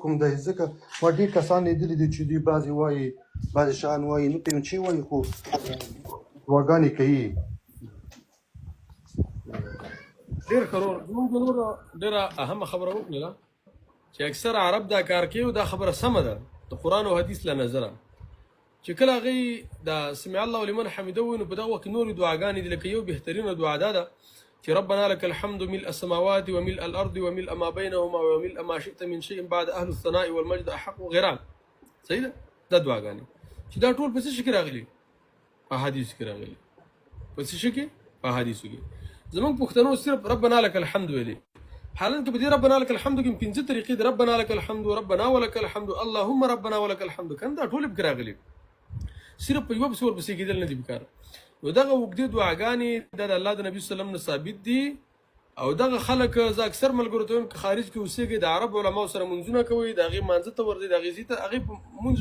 کوم دی ځکه ما ډېر کسان لیدلي دي چې دوی بعضې شیان وایي نه پوهېږم چې وایي خو دعاګانې کوي. ډېر ښه ورور زموږ د نور ډېره اهمه خبره وکړله چې اکثر عرب دا کار کوي او دا خبره سمه ده د قرآن او حدیث له نظره چې کله هغوی دا سمع الله لمن حمده ووایي نو په دغه وخت کې نورې دعاګانې دي لکه یو بهترینه دعا دا ده چې ربنا لك الحمد ملء السماوات وملء الارض وملء ما بينهما وملء ما شئت من شيء بعد اهل الثناء والمجد احق وغيرها. صحیح ده دا دعاګانې چې دا ټول په څه شي کې راغلي؟ په حدیث کې راغلي. په څه شي کې؟ په حدیثو کې. زمونږ پښتنو صرف ربنا لك الحمد ویلي، حالانکه په دې ربنا لك الحمد کې پنځه طریقې دي: ربنا لك الحمد، ربنا ولك الحمد، اللهم ربنا ولك الحمد. کنه دا ټول پکې راغلي، صرف په یوه پسې ورپسې کېدل نه دي پکار. نو دغه اوږدې دعاګانې دا د الله د نبي صلی الله علیه وسلم نه ثابت دي او دغه خلک زه اکثر ملګرو ته وایم که خارج کې اوسېږئ د عرب علماو سره منځونه کوئ، د هغې مانځه ته ورځئ، د هغې ځای ته هغې په مونځ